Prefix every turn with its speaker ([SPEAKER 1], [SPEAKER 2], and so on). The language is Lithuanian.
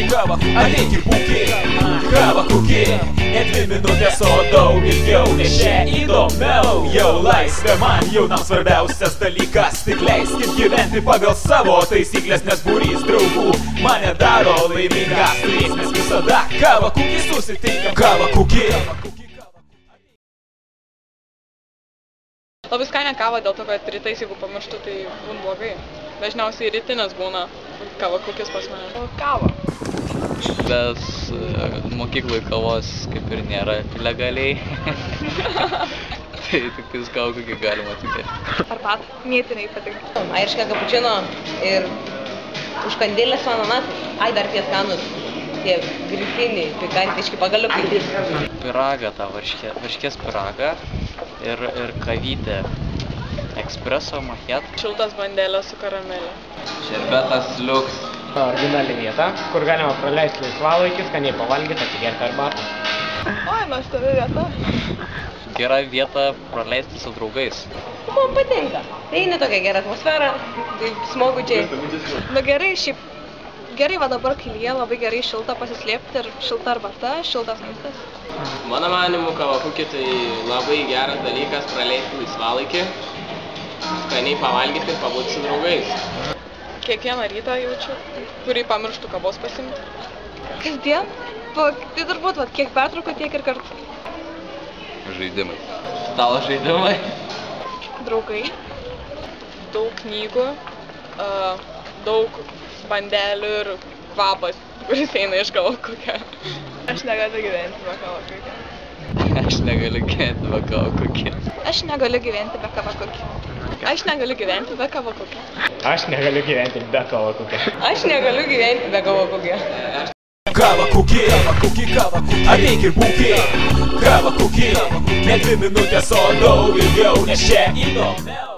[SPEAKER 1] ateik ir būki Kavakuki. Ne 2 minutės, o daug ilgiau, nes čia įdomiau. Jau laisvė man jaunam svarbiausias dalykas. Tik leiskit gyventi pagal savo taisyklės, nes būrys draugų mane daro laimingas. Turės mes visada Kavakuki susitinkam. Kavakuki.
[SPEAKER 2] Labai skanią kavą dėl to, kad rytais, jeigu pamirštu, tai būna blogai. Dažniausiai rytinės būna Kavakukis pas mane.
[SPEAKER 3] O kava?
[SPEAKER 4] Bet mokyklai kavos kaip ir nėra legaliai. Tai tik tais Kavakukį galima tikėti.
[SPEAKER 3] Arbat, mėtiniai patinka.
[SPEAKER 5] Aiškia kapučino ir užkandėlės su ananasais. Ai, dar tie skanus, tie grifiniai, pikantiški pagaliukai.
[SPEAKER 4] Pyragą, tą varškės pyragą ir kavytę. Espresso, macchiato.
[SPEAKER 2] Šiltas bandelės su karamelė.
[SPEAKER 6] Šerbetas liuks.
[SPEAKER 7] Originali vieta, kur galima praleisti laisvalaikį, skaniai pavalgyti, atsigerti arbatą.
[SPEAKER 3] Oi, nuostabi vieta.
[SPEAKER 4] Gera vieta praleisti su draugais.
[SPEAKER 5] Man patinka. Tai ne tokia gera atmosfera, tai smagučiai.
[SPEAKER 3] Nu gerai, šiaip gerai va dabar, kai lyja, labai gerai šilta pasislėpti ir šilta arbata, šiltas maistas.
[SPEAKER 6] Mano manimu, Kavakuki tai labai geras dalykas praleisti laisvalaikį, skaniai pavalgyti ir pabūti su draugais.
[SPEAKER 2] Kiekvieną rytą jaučiu, kurį pamirštų kavos pasimti.
[SPEAKER 3] Kasdien? Tai turbūt, va, kiek pertraukų, tiek ir kartų.
[SPEAKER 4] Žaidimai.
[SPEAKER 6] Stalo žaidimai.
[SPEAKER 2] Draugai, daug knygų, daug bandelių ir kvapas, kuris eina iš Kavakukio.
[SPEAKER 3] Aš negaliu gyventi be Kavakukio.
[SPEAKER 4] Aš negaliu gyventi be Kavakukio.
[SPEAKER 3] Aš negaliu gyventi be Kavakukio.
[SPEAKER 2] Aš negaliu gyventi be Kavakukio.
[SPEAKER 7] Aš negaliu gyventi be Kavakukio.
[SPEAKER 5] Aš negaliu gyventi be Kavakukio.
[SPEAKER 1] Kavakuki, ateik ir būki Kavakuki. Ne 2 minutės, o daug ilgiau, nes čia įdomiau.